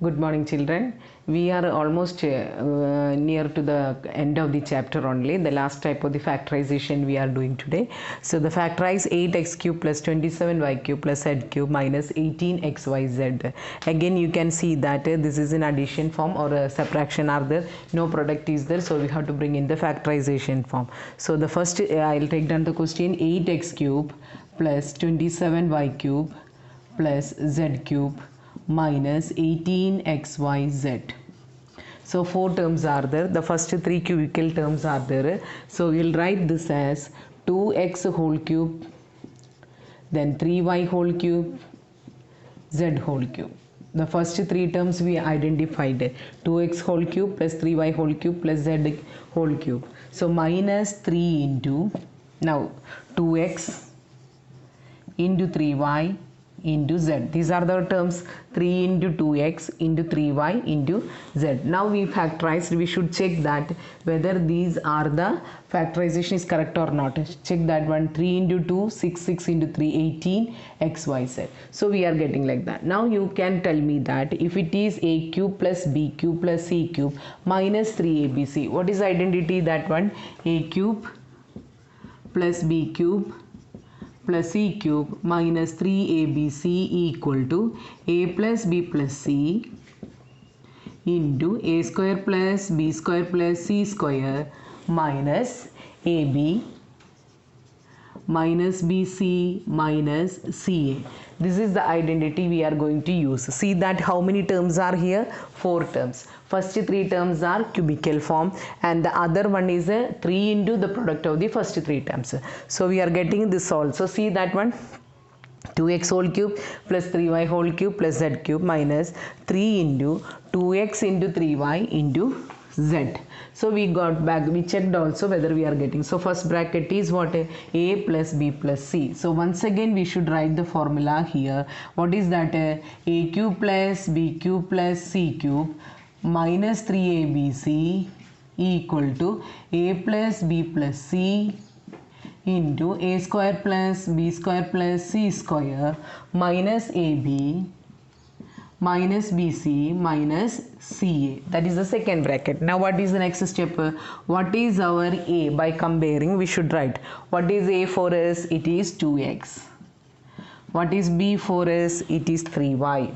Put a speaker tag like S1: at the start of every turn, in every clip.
S1: Good morning, children. We are almost near to the end of the chapter only. The last type of the factorization we are doing today. So the factorize 8x cube plus 27y cube plus z cube minus 18xyz. Again you can see that this is an addition form or a subtraction are there. No product is there. So we have to bring in the factorization form. So the first I will take down the question 8x cube plus 27y cube plus z cube minus 18xyz. So four terms are there. The first three cubical terms are there. So we'll write this as 2x whole cube, then 3y whole cube, z whole cube. The first three terms we identified, 2x whole cube plus 3y whole cube plus z whole cube. So minus 3 into, now 2x into 3y into z. These are the terms, 3 into 2x into 3y into z. Now we factorized, we should check that whether these are the factorization is correct or not. Check that one, 3 into 2, 6 into 3, 18, x, y, z. So we are getting like that. Now you can tell me that if it is a cube plus b cube plus c cube minus 3abc, what is identity that one? A cube plus b cube plus c cube minus 3abc equal to a plus b plus c into a square plus b square plus c square minus ab minus bc minus ca. This is the identity we are going to use. See that how many terms are here? 4 terms. First three terms are cubical form and the other one is a 3 into the product of the first three terms. So we are getting this also. See that one, 2x whole cube plus 3y whole cube plus z cube minus 3 into 2x into 3y into z. So we got back, we checked also whether we are getting. So first bracket is what? A plus b plus c. So once again we should write the formula here. What is that? A cube plus b cube plus c cube minus 3abc equal to a plus b plus c into a square plus b square plus c square minus ab minus bc minus ca. That is the second bracket. Now what is the next step? What is our a? By comparing we should write. What is a for us? It is 2x. What is b for us? It is 3y.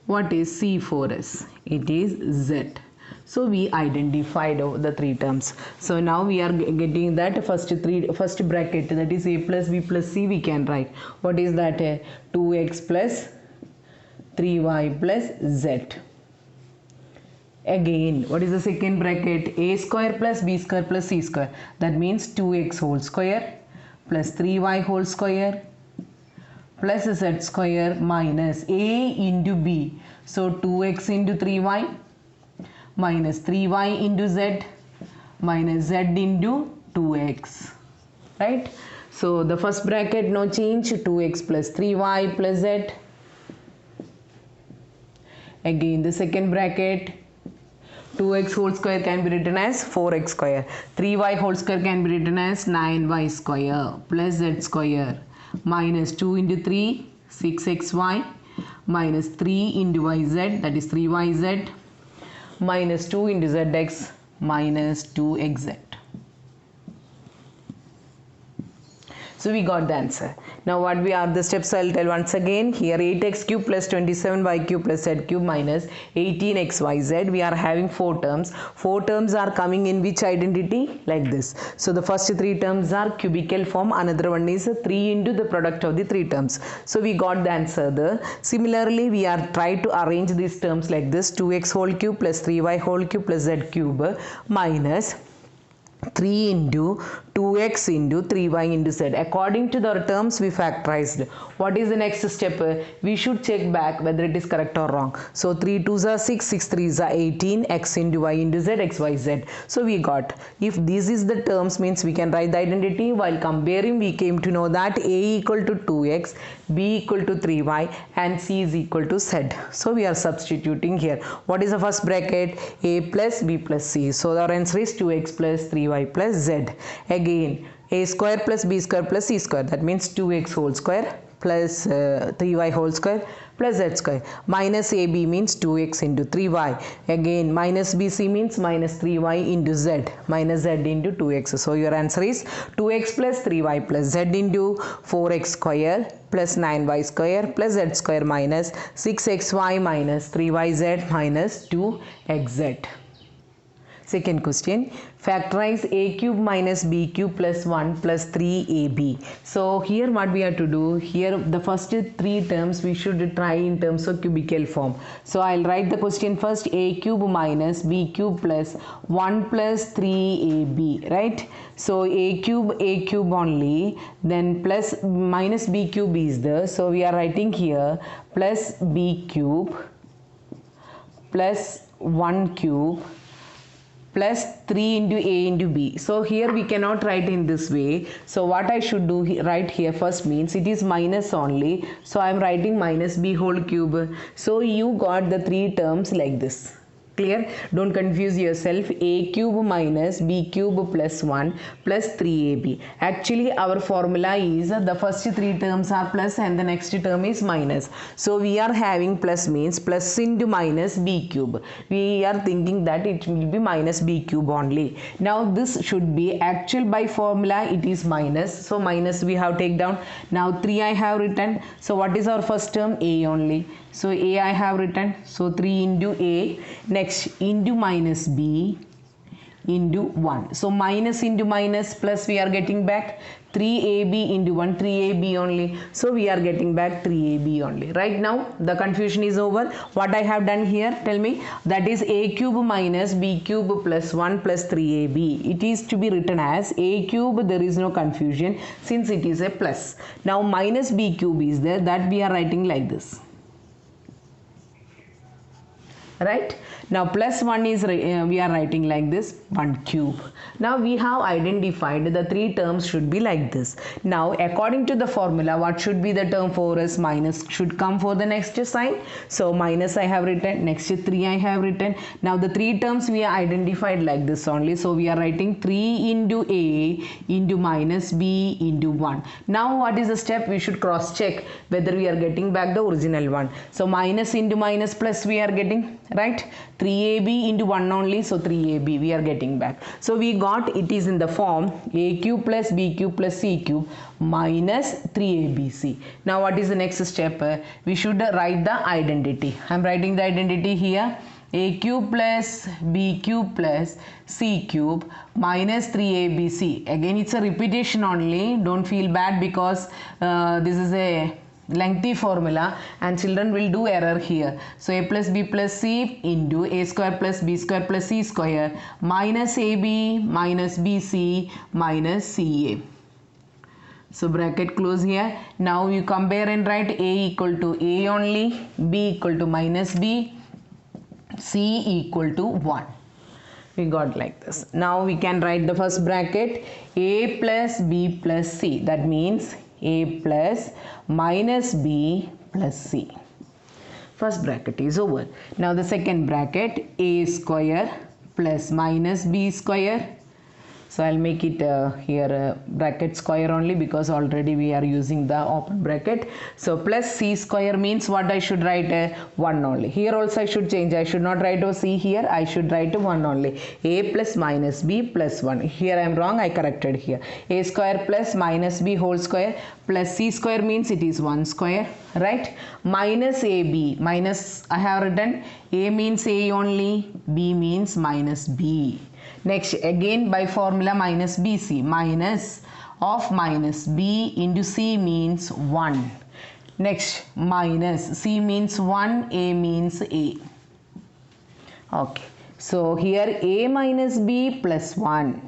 S1: What is c for us? It is z. So we identified the three terms. So now we are getting that first bracket, that is a plus b plus c we can write. What is that? 2x plus 3y plus z. Again, what is the second bracket? A square plus b square plus c square. That means 2x whole square plus 3y whole square plus z square minus a into b. So 2x into 3y minus 3y into z minus z into 2x. Right? So the first bracket no change, 2x plus 3y plus z. Again the second bracket, 2x whole square can be written as 4x square. 3y whole square can be written as 9y square plus z square minus 2 into 3, 6xy minus 3 into yz, that is 3yz minus 2 into zx minus 2xz. So we got the answer. Now what we are the steps I'll tell once again. Here 8x cube plus 27y cube plus z cube minus 18xyz. We are having 4 terms. 4 terms are coming in which identity? Like this. So the first 3 terms are cubical form. Another one is 3 into the product of the 3 terms. So we got the answer there. Similarly we are trying to arrange these terms like this. 2x whole cube plus 3y whole cube plus z cube minus 3 into 2x into 3y into z. According to the terms we factorized. What is the next step? We should check back whether it is correct or wrong. So 3 2s are 6, 6 3s are 18, x into y into z, x, y, z. So we got, if this is the terms means we can write the identity. While comparing we came to know that a equal to 2x, b equal to 3y and c is equal to z. So we are substituting here. What is the first bracket? A plus b plus c. So our answer is 2x plus 3y plus z. Again a square plus b square plus c square, that means 2x whole square plus 3y whole square plus z square. Minus AB means 2x into 3y. Again minus BC means minus 3y into z, minus z into 2x. So your answer is 2x plus 3y plus z into 4x square plus 9y square plus z square minus 6xy minus 3yz minus 2xz. Second question, factorize a cube minus b cube plus 1 plus 3ab. So here what we have to do, here the first three terms we should try in terms of cubical form. So I'll write the question first, a cube minus b cube plus 1 plus 3ab, right? So a cube only, then plus minus b cube is there. So we are writing here plus b cube plus 1 cube plus 3 into a into b. So here we cannot write in this way. So what I should do right here first means it is minus only. So I am writing minus b whole cube. So you got the three terms like this. Clear? Don't confuse yourself. A cube minus b cube plus 1 plus 3ab. Actually our formula is the first three terms are plus and the next term is minus. So we are having plus means plus into minus b cube. We are thinking that it will be minus b cube only. Now this should be actual by formula it is minus. So minus we have take down. Now 3 I have written. So what is our first term? A only. So a I have written. So 3 into a. Next into minus b into 1. So minus into minus plus we are getting back 3ab into 1, 3ab only. So we are getting back 3ab only. Right now the confusion is over. What I have done here, tell me, that is a cube minus b cube plus 1 plus 3ab. It is to be written as a cube, there is no confusion since it is a plus. Now minus b cube is there, that we are writing like this. Right? Now plus 1 is we are writing like this, 1 cube. Now we have identified the three terms should be like this. Now according to the formula what should be the term for us? Minus should come for the next sign. So minus I have written, next 3 I have written. Now the three terms we are identified like this only. So we are writing 3 into a into minus b into 1. Now what is the step? We should cross check whether we are getting back the original one. So minus into minus plus we are getting, right? 3ab into 1 only, so 3ab we are getting back. So we got it is in the form a cube plus b cube plus c cube minus 3abc. Now what is the next step? We should write the identity. I am writing the identity here. A cube plus b cube plus c cube minus 3abc. Again it's a repetition only. Don't feel bad because this is a lengthy formula and children will do error here. So a plus b plus c into a square plus b square plus c square minus ab minus bc minus ca. So bracket close here. Now you compare and write a equal to a only, b equal to minus b, c equal to 1. We got like this. Now we can write the first bracket a plus b plus c. That means a plus minus b plus c. First bracket is over. Now the second bracket a square plus minus b square. So I'll make it here bracket square only because already we are using the open bracket. So plus c square means what I should write? 1 only. Here also I should change. I should not write c here. I should write 1 only. A plus minus b plus 1. Here I am wrong. I corrected here. A square plus minus b whole square plus c square means it is 1 square. Right? Minus ab. Minus I have written a means a only. B means minus b. Next again by formula minus bc, minus of minus b into c means 1. Next minus c means 1, a means a. Okay, so here a minus b plus 1.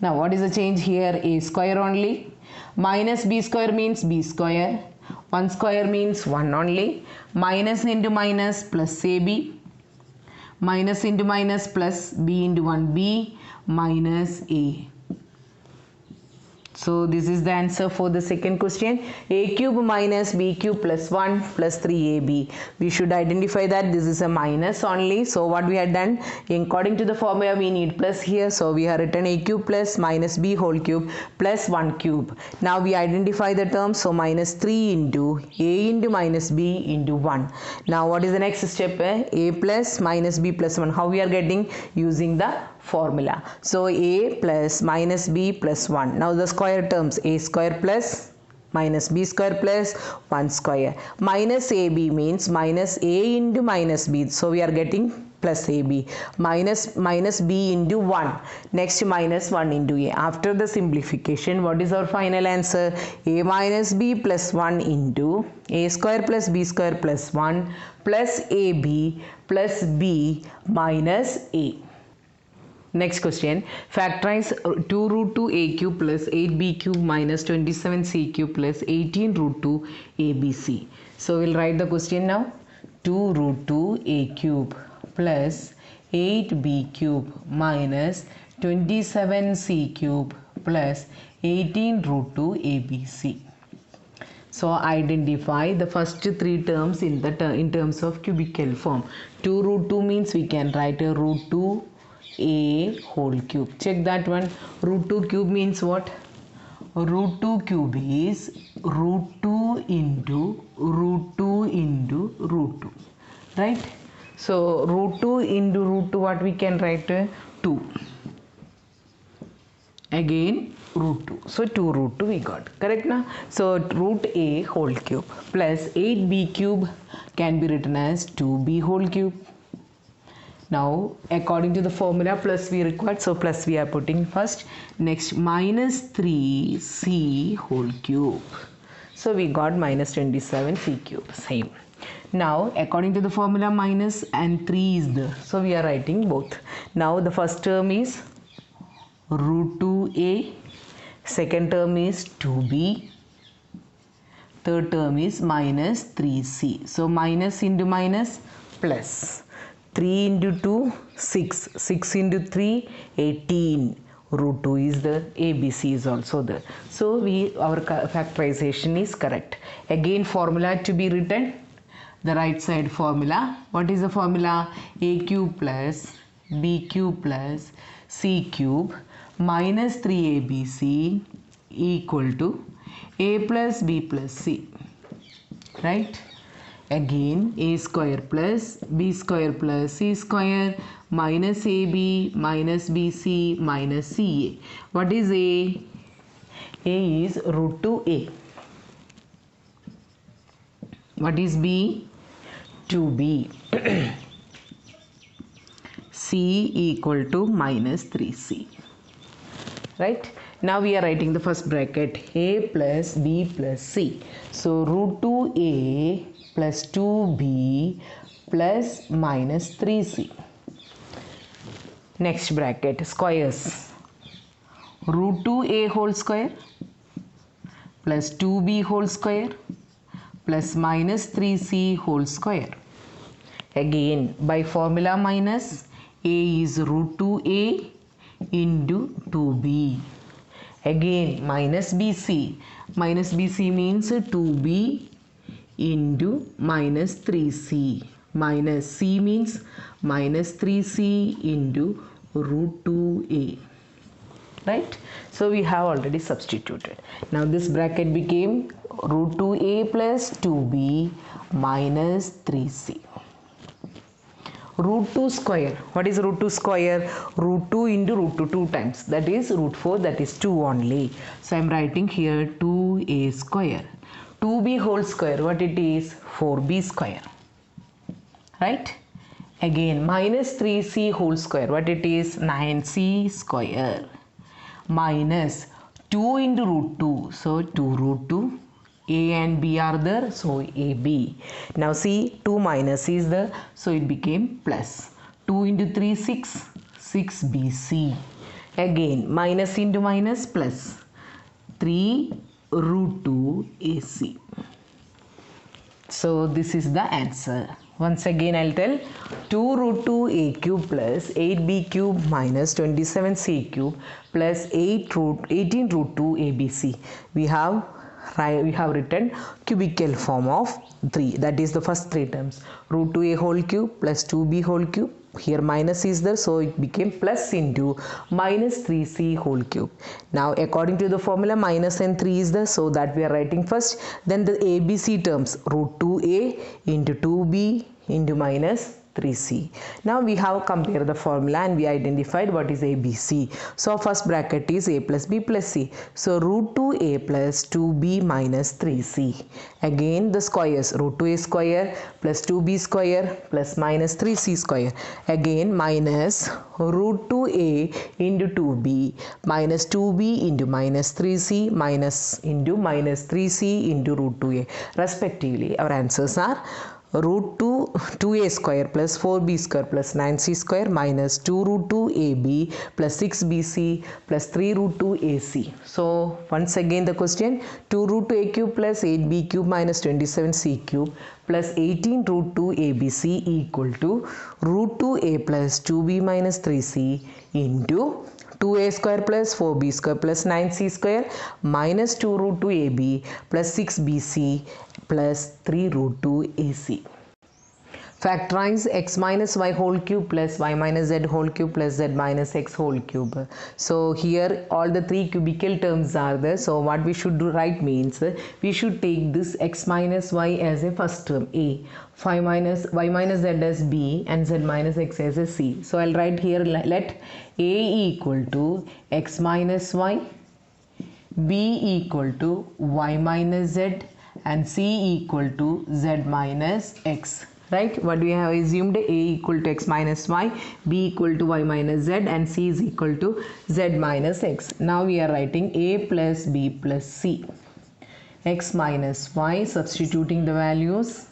S1: Now what is the change here? A square only. Minus b square means b square. 1 square means 1 only. Minus into minus plus ab. Minus into minus plus b into 1 b minus a. So this is the answer for the second question. A cube minus b cube plus 1 plus 3ab. We should identify that this is a minus only. So what we had done, according to the formula we need plus here. So we have written a cube plus minus b whole cube plus 1 cube. Now we identify the terms. So minus 3 into a into minus b into 1. Now what is the next step? A plus minus b plus 1. How we are getting? Using the formula. So a plus minus b plus 1. Now the square terms, a square plus minus b square plus 1 square. Minus ab means minus a into minus b. So we are getting plus ab. Minus b into 1. Next minus 1 into a. After the simplification, what is our final answer? A minus b plus 1 into a square plus b square plus 1 plus ab plus b minus a. Next question, factorize 2 root 2 a cube plus 8b cube minus 27c cube plus 18 root 2 abc. So we'll write the question now. 2 root 2 a cube plus 8b cube minus 27c cube plus 18 root 2 abc. So identify the first three terms in terms of cubical form. 2 root 2 means we can write a root 2 a whole cube. Check that one. Root 2 cube means what? Root 2 cube is root 2 into root 2 into root 2. Right? So root 2 into root 2, what we can write? 2. Again root 2. So 2 root 2 we got. Correct na? So root a whole cube plus 8b cube can be written as 2b whole cube. Now according to the formula plus we required, so plus we are putting first. Next minus 3c whole cube. So we got minus 27c cube. Same. Now according to the formula minus and 3 is there. So we are writing both. Now the first term is root 2a. Second term is 2b. Third term is minus 3c. So minus into minus plus. 3 into 2, 6. 6 into 3, 18. Root 2 is there. ABC is also there. So our factorization is correct. Again formula to be written. The right side formula. What is the formula? A cube plus b cube plus c cube minus 3abc equal to a plus b plus c. Right? Again a square plus b square plus c square minus ab minus bc minus ca. What is a? A is root 2a. What is b? 2b. C equal to minus 3c. Right? Now we are writing the first bracket, a plus b plus c. So root 2a plus 2b plus minus 3c. Next bracket, squares. Root 2a whole square plus 2b whole square plus minus 3c whole square. Again by formula minus, a is root 2a into 2b. Again minus bc. Minus bc means 2b into minus 3c. Minus c means minus 3c into root 2a. Right? So we have already substituted. Now this bracket became root 2a plus 2b minus 3c. Root 2 square. What is root 2 square? Root 2 into root 2 2 times. That is root 4, that is 2 only. So I am writing here 2a square. 2b whole square. What it is? 4b square. Right? Again minus 3c whole square. What it is? 9c square. Minus 2 into root 2. So 2 root 2. A and B are there, so AB. Now see, 2 minus is there, so it became plus. 2 into 3, 6, 6BC. Again, minus into minus plus. 3 root 2 AC. So this is the answer. Once again I'll tell 2 root 2 a cube plus 8b cube minus 27c cube plus 18 root 2 abc. We have written cubical form of 3. That is the first 3 terms. Root 2a whole cube plus 2b whole cube. Here minus is there, so it became plus into minus 3c whole cube. Now according to the formula, minus and 3 is there, so that we are writing first. Then the ABC terms, root 2a into 2b into minus 3c. Now we have compared the formula and we identified what is ABC. So first bracket is a plus b plus c. So root 2a plus 2b minus 3c. Again the squares, root 2a square plus 2b square plus minus 3c square. Again minus root 2a into 2b minus 2b into minus 3c minus into minus 3c into root 2a. Respectively, our answers are root 2a square plus 4b square plus 9c square minus 2 root 2ab plus 6bc plus 3 root 2ac. So once again the question, 2 root 2a cube plus 8b cube minus 27c cube plus 18 root 2abc equal to root 2a plus 2b minus 3c into 2a square plus 4b square plus 9c square minus 2 root 2ab plus 6bc plus 3 root 2ac. Factorize x minus y whole cube plus y minus z whole cube plus z minus x whole cube. So here all the 3 cubical terms are there. So what we should do right means we should take this x minus y as a first term a, y minus z as b and z minus x as a c. So I'll write here, let a equal to x minus y, b equal to y minus z and c equal to z minus x. Right, what we have assumed, a equal to x minus y, b equal to y minus z and c is equal to z minus x. Now we are writing a plus b plus c. X minus y, substituting the values,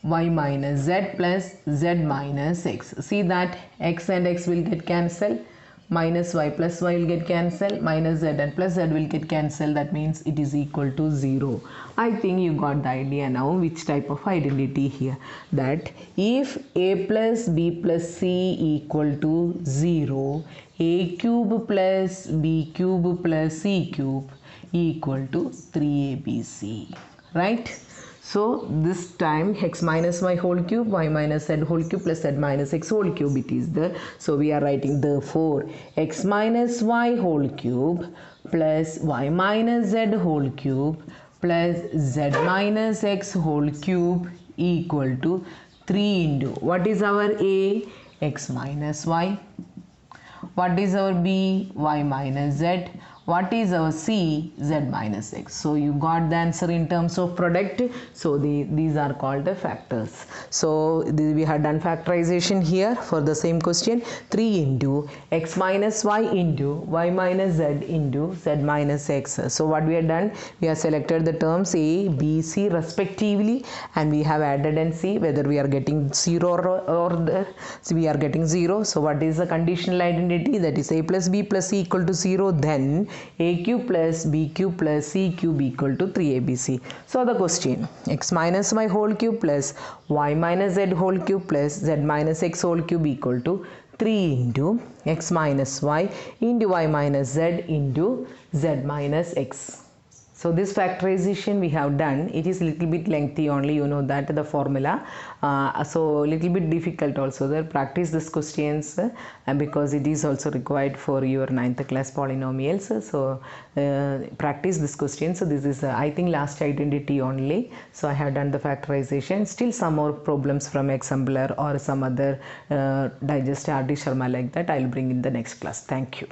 S1: y minus z plus z minus x. See that x and x will get cancelled, minus y plus y will get cancelled, minus z and plus z will get cancelled. That means it is equal to 0. I think you got the idea now which type of identity here, that if a plus b plus c equal to 0, a cube plus b cube plus c cube equal to 3abc, right? So this time x minus y whole cube, y minus z whole cube plus z minus x whole cube it is there. So we are writing therefore x minus y whole cube plus y minus z whole cube plus z minus x whole cube equal to 3 into, what is our a, x minus y, what is our b, y minus z, what is our c, z minus x. So you got the answer in terms of product. So these are called the factors. So we have done factorization here for the same question, 3 into x minus y into y minus z into z minus x. So what we have done, we have selected the terms a, b, c respectively and we have added and see whether we are getting 0 or so we are getting 0. So what is the conditional identity, that is a plus b plus c equal to 0, then a cube plus b cube plus c cube equal to 3abc. So the question, x minus y whole cube plus y minus z whole cube plus z minus x whole cube equal to 3 into x minus y into y minus z into z minus x. So this factorization we have done, it is little bit lengthy only, you know that the formula, so little bit difficult also there. Practice this questions because it is also required for your 9th class polynomials. So practice this question. So this is I think last identity only. So I have done the factorization. Still some more problems from Exemplar or some other digest R.D. Sharma like that I will bring in the next class. Thank you.